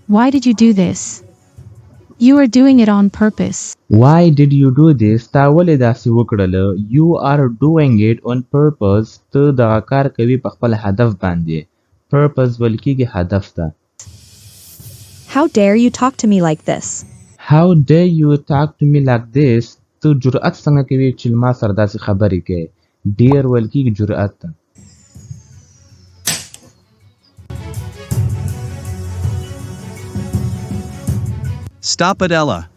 Why did you do this? You are doing it on purpose. Why did you do this? تا ولې داسې وکړله؟ You are doing it on purpose. ته دغه کار کوي په خپل هدف باندې. Purpose ویل کېږي هدف ته. How dare you talk to me like this? How dare you talk to me like this? ته جرأت څنګه کوي چې ما سره داسې خبرې کوي؟ ډیر ویل کېږي جرأت ته. Stop it, Ella.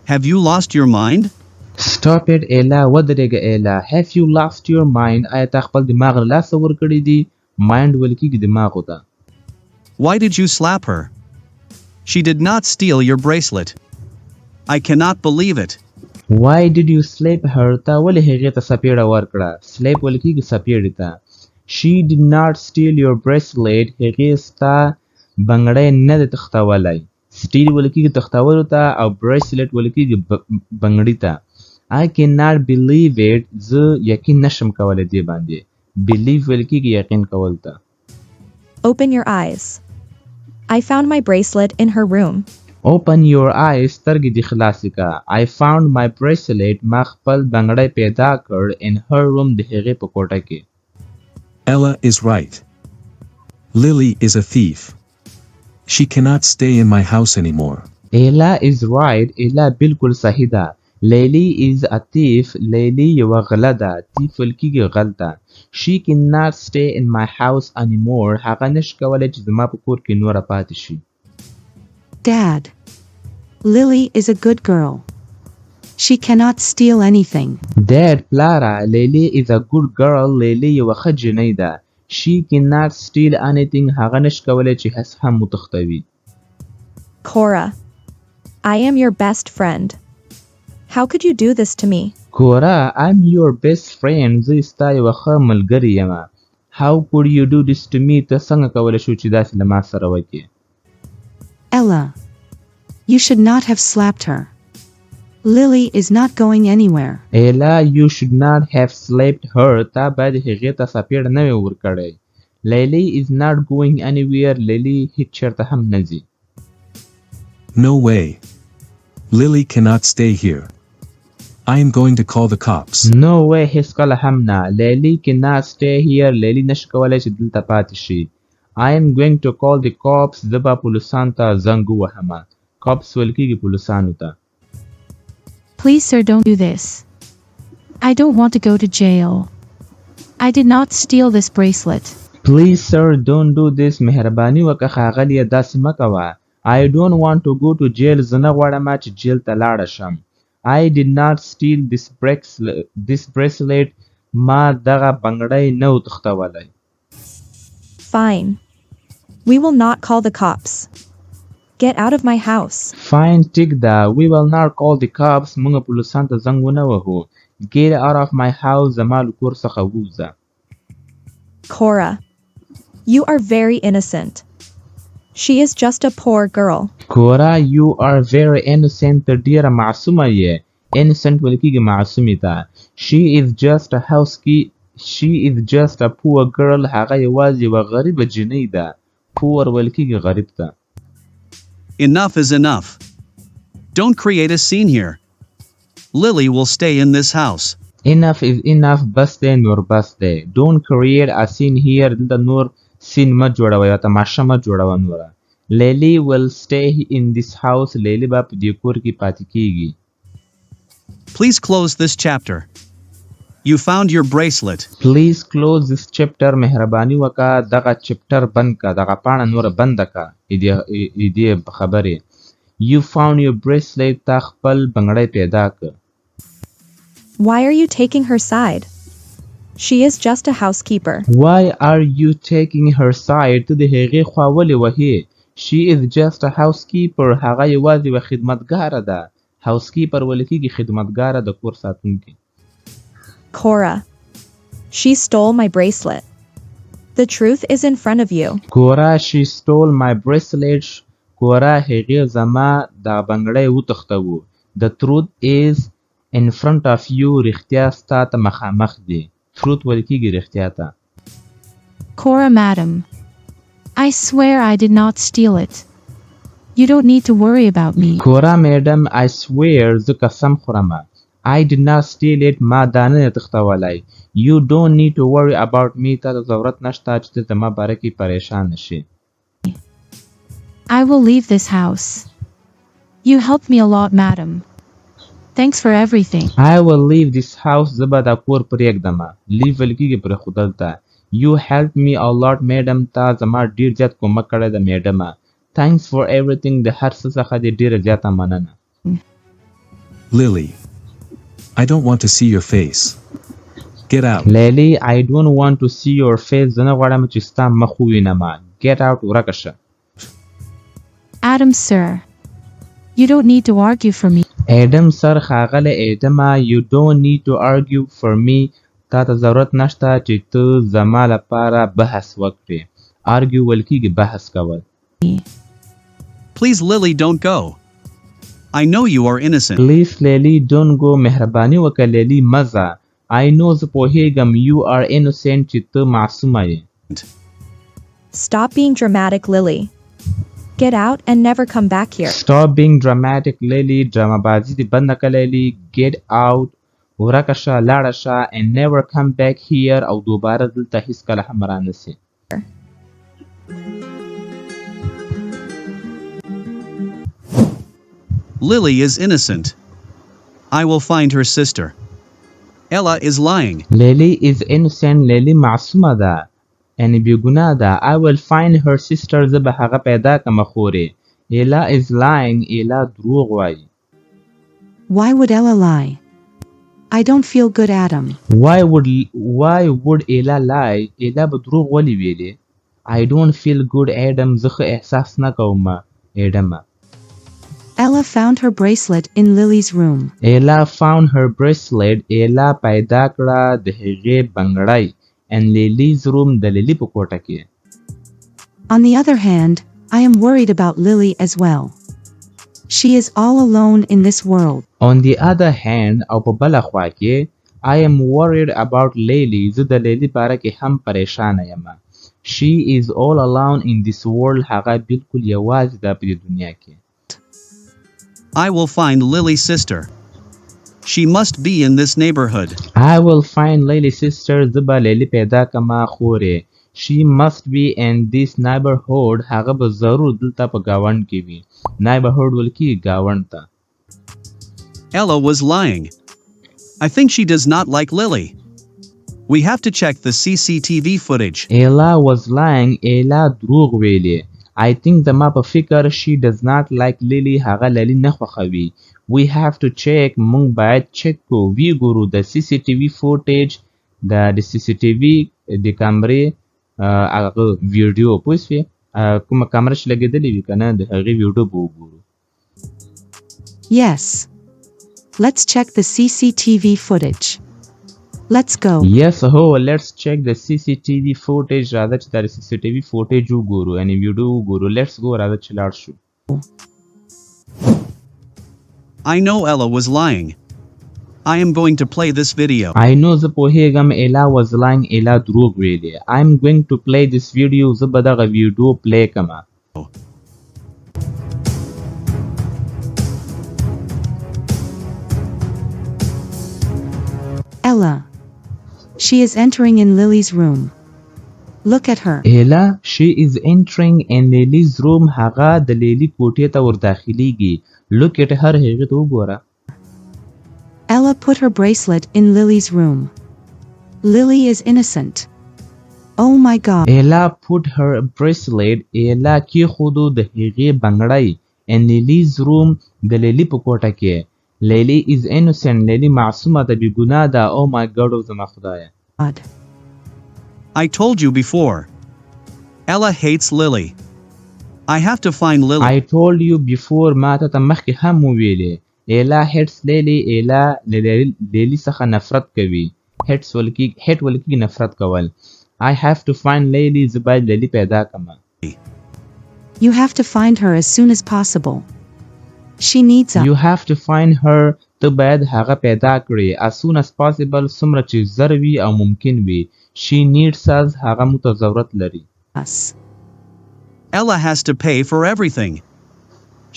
Have you lost your mind? Stop it, Ella. ودرېږه Ella. Have you lost your mind? آیا تا خپل دماغ له لاسه ورکړی دی؟ Mind ویل کېږي دماغو ته. Why did you slap her? She did not steal your bracelet. I cannot believe it. Why did you slap her? تا ولې هغې ته سپېړه ورکړه؟ Slap ویل کېږي سپېړې ته. She did not steal your bracelet. هغې ستا بنګړی نه دی تښتولی. Steal ویل کېږي تښتولو ته او bracelet ویل کېږي بنګړي ته. I cannot believe it. زه یقین نشم کولی دې باندې. Believe ویل کېږي یقین کول ته. Open your eyes. I found my bracelet in her room. Open your eyes. سترګې دې خلاصې که. I found my bracelet. ما خپل بنګړی پیدا کړ in her room د هغې په کوټه کې. Ella is right. Lily is a thief. She cannot stay in my house anymore. Ella is right. Ella بالکل صحیح ده. Lily is a thief. Lily یوه غله ده. thief ویل کېږي غل ته. She cannot stay in my house anymore. هغه نشي کولی چې زما په کور کې نوره پاتې شي. Dad, Lily is a good girl. She cannot steal anything. Dad, پلاره, Lily is a good girl. Lily یوه ښه جنۍ ده. She cannot steal anything. هغه نشي کولی چې هڅ هم وتښتوي. Cora, I am your best friend. How could you do this to me? Cora, I'm your best friend. زه ستا یوه ښه ملګرې یم. How could you do this to me? ته څنګه کولی شو چې داسې له ما سره وکړې؟ Ella, you should not have slapped her. Lily is not going anywhere. Ella, you should not have slapped her. تا باید هغې ته سپېړه نه وی ورکړی. Lily is not going anywhere. Lily هیڅ چېرته هم نه ځي. No way. Lily cannot stay here. I am going to call the cops. No way. هیڅکله هم نه. Lily cannot stay here. Lily نشي کولی چې دلته پاتې شي. I am going to call the cops. زه به پولیسانو ته زنګ ووهمه. cops ویل کېږي پولیسانو ته. Please, sir, don't do this. I don't want to go to jail. I did not steal this bracelet. Please, sir, don't do this. مهرباني وکړه ښاغلیه داسې مه کوه. I don't want to go to jail. زه نه غواړم چې جیل ته لاړه شم. I did not steal this bracelet. ما دغه بنګړی نه و تښتولی. Fine. We will not call the cops. Get out of my house. Fine, ټیک ده. We will not call the cops. موږ پولیسانو ته زنګ ونه وهو. Get out of my house. زما له کور څخه ووځه. Cora, you are very innocent. She is just a poor girl. Cora, you are very innocent. ته ډېره معصومه یې. Innocent ویل کېږي معصومې ته. She is just a poor girl. هغه یوازې یوه غریبه جنۍ ده. Poor ویل کېږي غریب ته. Enough is enough. Don't create a scene here. Lily will stay in this house. Enough is enough. بس دی نور بس دی. Don't create a scene here. دلته نور سین مه جوړوه یا تماشه مه جوړوه نوره. Lily will stay in this house. Lily به په دې کور کې پاتې کېږي. Please close this chapter. You found your bracelet. Please close this chapter. مهرباني وکړه دغه چپټر بند کړه. دغه پاڼه نوره بنده کړه. دې خبرې. You found your bracelet. تا خپل بنګړی پیدا کړ. Why are you taking her side? She is just a housekeeper. Why are you taking her side? ته د هغې خوا ولې وهې؟ She is just a housekeeper. هغه یوازې یوه خدمتګاره ده. housekeeper ویل کېږي خدمتګاره د کور ساتونکي. Cora, she stole my bracelet. The truth is in front of you. Cora, she stole my bracelet. Cora, هغې زما دا بنګړی وتښتوو. The truth is in front of you. رښتیا ستا ته مخامخ دی. truth ویل کېږي رښتیا ته. Cora, madam, I swear I did not steal it. You don't need to worry about me. کوره میډم I swear زه قسم خورم I did not steal it ما دا نه تختولی You don't need to worry about me تا ته ضرورت نشته چې ته زما باره کې پریشان نشي I will leave this house. You helped me a lot, madam. Thanks for everything. I will leave this house زه به دا کور پرېږدم leave ویل کېږي پرېښودل ته You helped me a lot madam تا زما ډېر زیات کومک کړی د میډمه Thanks for everything د هر څه څخه دې ډېره زیاته مننه Lily. I don't want to see your face. Get out. Lily, I don't want to see your face زه نه غواړم چې ستا مخ ووینم Get out ورکه شه Adam, sir. You don't need to argue for me. Adam sir ښاغلی Adam You don't need to argue for me تا ته ضرورت نشته چې ته زما لپاره بحث وکړې Argue ویل کېږي بحث کول Please, Lily, don't go. I know you are innocent. Please Lily don't go مهرباني وکړه لیلی مزه I know زه پوهیږم You are innocent چې ته معصومه یې Stop being dramatic, Lily. Get out and never come back here. Stop being dramatic Lily ډرامه بازي دې بنده کړه لیلی Get out ورکه شه لاړه شه and never come back here او دوباره دلته هیڅکله هم رانسي Lily is innocent. I will find her sister. Ella is lying. Lily is innocent Lily معصومه ده یعنی بیګناه ده I will find her sister زه به هغه پیدا کړم خورې Ella is lying Ella دروغ وایي Why would Ella lie? I don't feel good, Adam. Why would Ella lie Ella به دروغ ولې ویلې I don't feel good Adam زه ښه احساس نه کوم Adam Ella found her bracelet in Lily's room. Ella found her bracelet Ella پیدا کړه د هغې بنګړی in Lily's room د لیلی په کوټه کې On the other hand, I am worried about Lily as well. She is all alone in this world. On the other hand او په بله خوا کې I am worried about Lily زه د لیلی باره کې هم پریشانه یم She is all alone in this world هغه بالکل یوازې ده په دې دنیا کې I will find Lily's sister. She must be in this neighborhood. I will find Lily's sister زه به لیلی پیدا کړم خورې She must be in this neighborhood هغه به ضرور دلته په ګاونډ کې وي neighborhood ویل کېږي ګاونډ ته Ella was lying. I think she does not like Lily. We have to check the CCTV footage. Ella was lying Ella دروغ ویلې I think زما په فکر she does not like Lily هغه لیلی نه خوښوي We have to check مونږ باید چک کو وی ګورو د CCTV footage د CCTV د کامرې هغه ویډیو پوه شوې کومه کامره چې لګېدلې وي که نه د هغې ویډیو به وګورو Yes. Let's check the CCTV footage. Let's go. Yes ho let's check the CCTV footage راځه چې دا CCTV footage وګورو یعنې ویډیو وګورو Let's go راځه چې لاړ شو I know Ella was lying. I am going to play this video. I know زه پوهیږم Ella was lying Ella دروغ ویلې I'm going to play this video زه به دغه ویډیو پلی کړم Ella. She is entering in Lily's room. Look at her. Ella she is entering in Lily's room هغه د لیلی کوټې ته ورداخلیږي Look at her هغې ته وګوره Ella put her bracelet in Lily's room. Lily is innocent. Oh my God. Ella put her bracelet Ella کېښودو د هغې بنګړی in Lily's room د لیلی په کوټه کې Lily is innocent لیلی معصومه ده بېګناه ده Oh my God زما خدایه I told you before. Ella hates Lily. I have to find Lily. I told you before ما ته مخکې هم وویلې Ella hates Lily Ella لیلی څخه نفرت کوي hate ویل کېږي نفرت کول I have to find Lily زه باید لیلی پیدا کړم You have to find her as soon as possible. She needs us. You have to find her ته باید هغه پیدا کړې as soon as possible څومره چې زر وي او ممکن وي She needs us هغه مو ته ضرورت لري Ella has to pay for everything.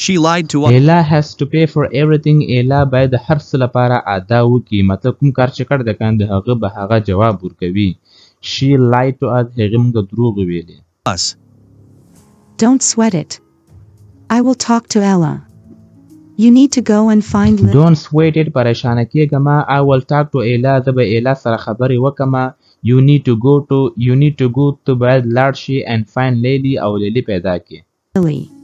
She lied to us. ایلا has to pay for everything. ایلا باید د هر څه لپاره ادا وکړي. مطلب کوم کار چې کړ د کان د هغه به هغه جواب ورکوي. She lied to us. هغه موږ دروغ ویلي. Don't sweat it. I will talk to Ella. You need to go and find Lily. Don't sweat it. پریشانه کېږه ما. I will talk to Ella. زه به ایلا سره خبرې وکړم. You need to go to باید لاړ شي and find Lily او لیلی پیدا کړي. Lily.